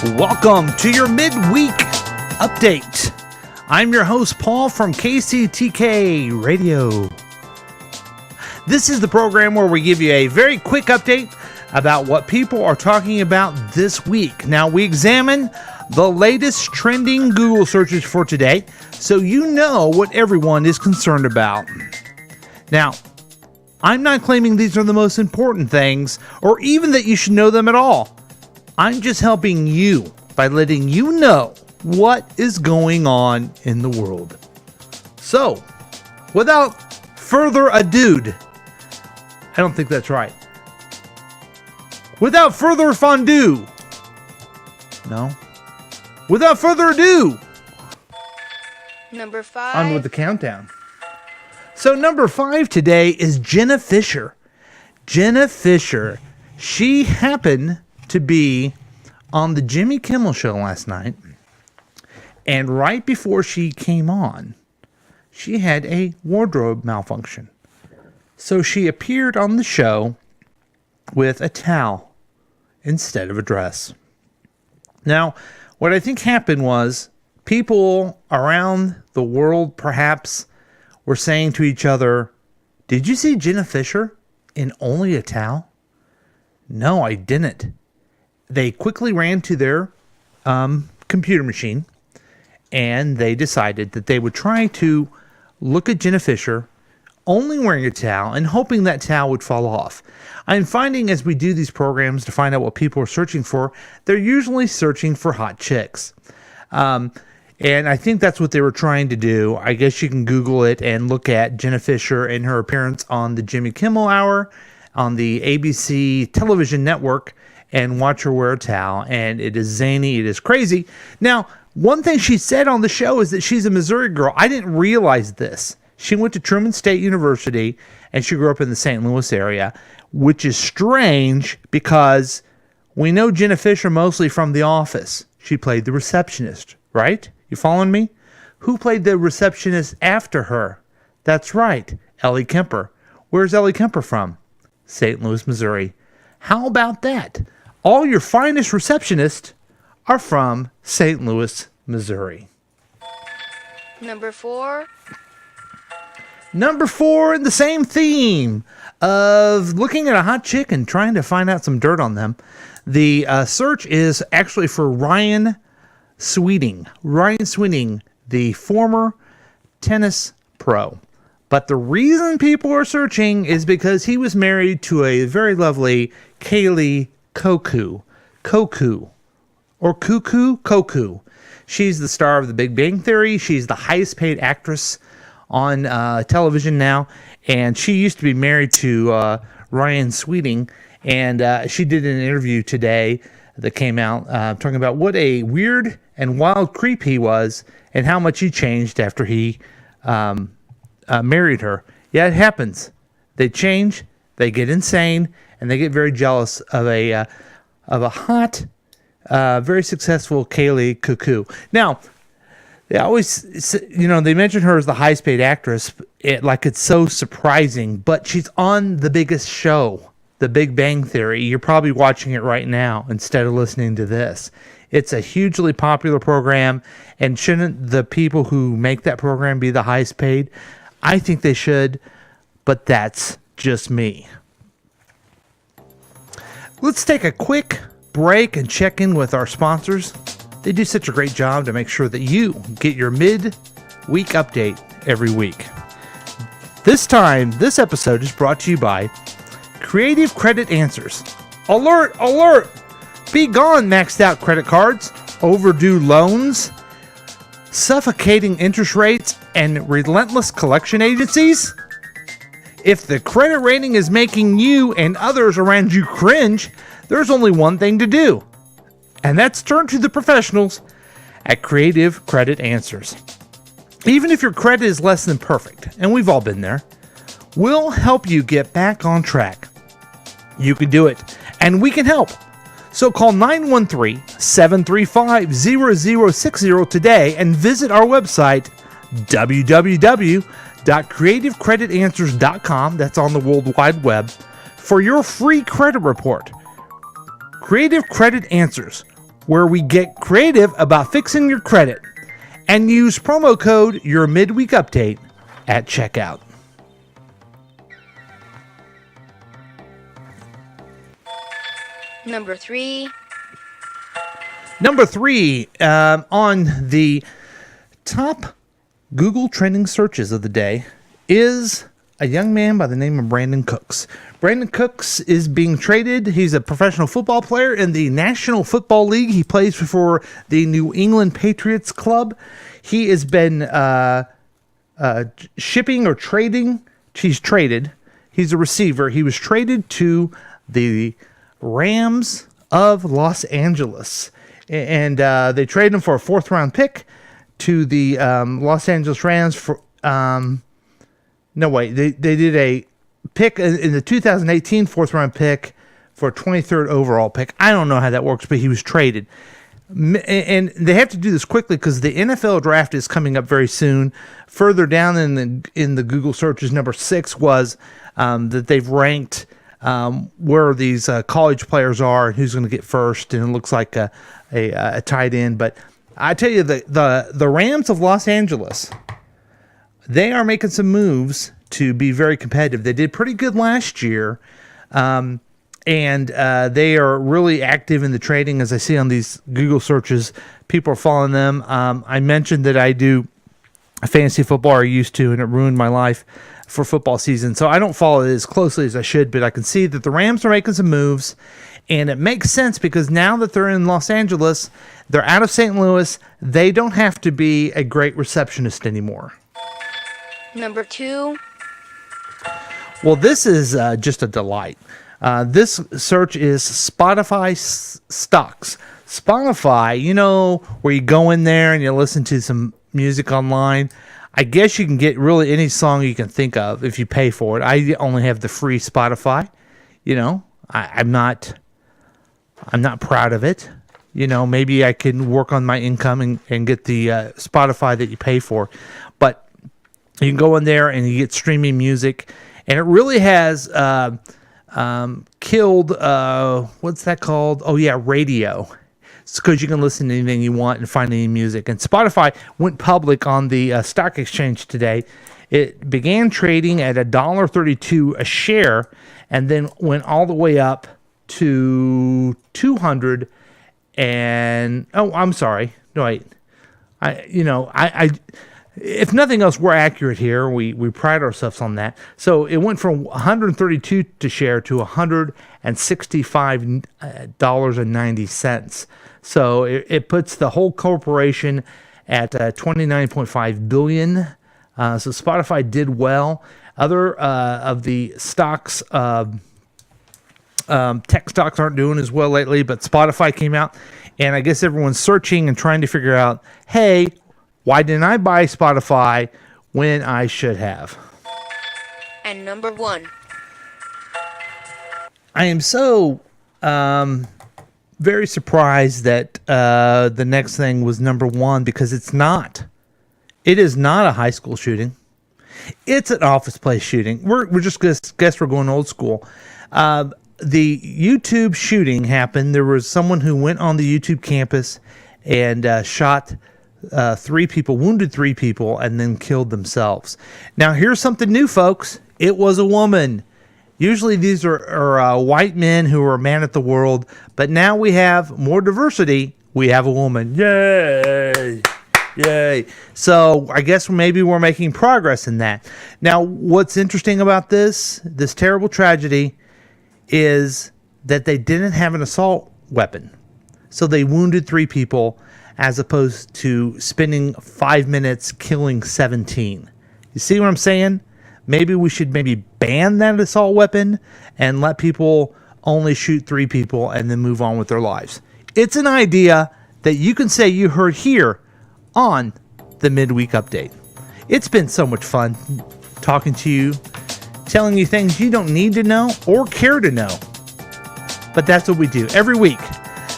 Welcome to your midweek update. I'm your host, Paul, from KCTK Radio. This is the program where we give you a very quick update about what people are talking about this week. Now, we examine the latest trending Google searches for today, so you know what everyone is concerned about. Now, I'm not claiming these are the most important things, or even that you should know them at all. I'm just helping you by letting you know what is going on in the world. So, without further ado, I don't think that's right. Without further fondue. No. Without further ado. Number 5. On with the countdown. So number 5 today is Jenna Fischer. Jenna Fischer. She happened to be on the Jimmy Kimmel Show last night. And right before she came on, she had a wardrobe malfunction. So she appeared on the show with a towel instead of a dress. Now, what I think happened was people around the world perhaps were saying to each other, "Did you see Jenna Fischer in only a towel?" No, I didn't. They quickly ran to their computer machine and they decided that they would try to look at Jenna Fischer only wearing a towel and hoping that towel would fall off. I'm finding as we do these programs to find out what people are searching for, they're usually searching for hot chicks. And I think that's what they were trying to do. I guess you can Google it and look at Jenna Fischer and her appearance on the Jimmy Kimmel Hour on the ABC television network and watch her wear a towel. And it is zany. It is crazy. Now, one thing she said on the show is that she's a Missouri girl. I didn't realize this. She went to Truman State University and she grew up in the St. Louis area, which is strange because we know Jenna Fischer mostly from The Office. She played the receptionist, right? You following me? Who played the receptionist after her? That's right, Ellie Kemper. Where's Ellie Kemper from? St. Louis, Missouri. How about that? All your finest receptionists are from St. Louis, Missouri. Number 4. Number 4 in the same theme of looking at a hot chick and trying to find out some dirt on them. The search is actually for Ryan Sweeting. Ryan Sweeting, the former tennis pro. But the reason people are searching is because he was married to a very lovely Kaley Koku. She's the star of The Big Bang Theory. She's the highest paid actress on television now. And she used to be married to Ryan Sweeting. And she did an interview today that came out talking about what a weird and wild creep he was and how much he changed after he married her. Yeah, it happens. They change, they get insane, and they get very jealous of a hot, very successful Kaley Cuckoo. Now, they always, they mention her as the highest paid actress, like it's so surprising, but she's on the biggest show, The Big Bang Theory. You're probably watching it right now instead of listening to this. It's a hugely popular program, and shouldn't the people who make that program be the highest paid? I think they should, but that's just me. Let's take a quick break and check in with our sponsors. They do such a great job to make sure that you get your mid-week update every week. This episode is brought to you by Creative Credit Answers. Alert, alert! Be gone, maxed out credit cards, overdue loans, suffocating interest rates, and relentless collection agencies. If the credit rating is making you and others around you cringe, there's only one thing to do, and that's turn to the professionals at Creative Credit Answers. Even if your credit is less than perfect, and we've all been there, we'll help you get back on track. You can do it, and we can help. So call 913-735-0060 today and visit our website, www.creativecreditanswers.com, that's on the World Wide Web, for your free credit report. Creative Credit Answers, where we get creative about fixing your credit, and use promo code your midweek update at checkout. Number 3. Number 3 on the top Google trending searches of the day is a young man by the name of Brandon Cooks. Brandon Cooks is being traded. He's a professional football player in the National Football League. He plays for the New England Patriots club. He has been shipping or trading. He's traded. He's a receiver. He was traded to the Rams of Los Angeles. And they traded him for a 4th-round pick to the Los Angeles Rams for... They did a pick in the 2018 4th-round pick for a 23rd overall pick. I don't know how that works, but he was traded. And they have to do this quickly because the NFL draft is coming up very soon. Further down in the Google searches, number 6 was that they've ranked where these college players are and who's going to get first, and it looks like a tight end. But I tell you, the Rams of Los Angeles, they are making some moves to be very competitive. They did pretty good last year, and they are really active in the trading. As I see on these Google searches, people are following them. I mentioned that I do fantasy football, or used to, and it ruined my life for football season. So I don't follow it as closely as I should, but I can see that the Rams are making some moves, and it makes sense because now that they're in Los Angeles, they're out of St. Louis, they don't have to be a great receptionist anymore. Number 2. Well, this is just a delight. This search is Spotify stocks. Spotify, where you go in there and you listen to some music online. I guess you can get really any song you can think of if you pay for it. I only have the free Spotify. I'm not proud of it. Maybe I can work on my income and get the Spotify that you pay for. But you can go in there and you get streaming music, and it really has killed, what's that called? Oh, yeah, radio. It's because you can listen to anything you want and find any music. And Spotify went public on the stock exchange today. It began trading at $1.32 a share and then went all the way up to 200 and... Oh, I'm sorry. No, wait. If nothing else, we're accurate here. We pride ourselves on that. So it went from $132 to share to $165.90. So it puts the whole corporation at $29.5 billion. So Spotify did well. Other of the stocks, tech stocks aren't doing as well lately, but Spotify came out, and I guess everyone's searching and trying to figure out, hey, why didn't I buy Spotify when I should have? And number 1. I am so very surprised that the next thing was number 1 because it's not. It is not a high school shooting. It's an office place shooting. We're just guess we're going old school. The YouTube shooting happened. There was someone who went on the YouTube campus and shot 3 people, wounded 3 people, and then killed themselves. Now, here's something new, folks. It was a woman. Usually these are white men who are man at the world, but now we have more diversity. We have a woman. Yay! Yay. So I guess maybe we're making progress in that. Now, what's interesting about this terrible tragedy is that they didn't have an assault weapon. So they wounded 3 people as opposed to spending 5 minutes killing 17. You see what I'm saying? Maybe we should ban that assault weapon and let people only shoot 3 people and then move on with their lives. It's an idea that you can say you heard here on the Midweek Update. It's been so much fun talking to you, telling you things you don't need to know or care to know. But that's what we do every week.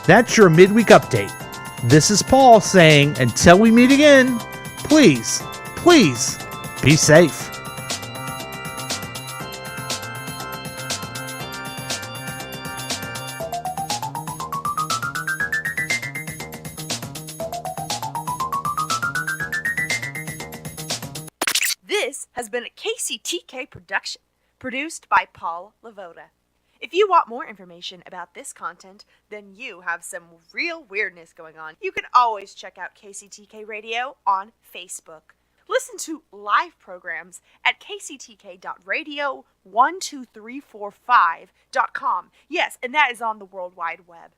That's your Midweek Update. This is Paul saying, until we meet again, please, please be safe. has been a KCTK production, produced by Paul Lavoda. If you want more information about this content, then you have some real weirdness going on. You can always check out KCTK Radio on Facebook. Listen to live programs at kctk.radio12345.com. Yes, and that is on the World Wide Web.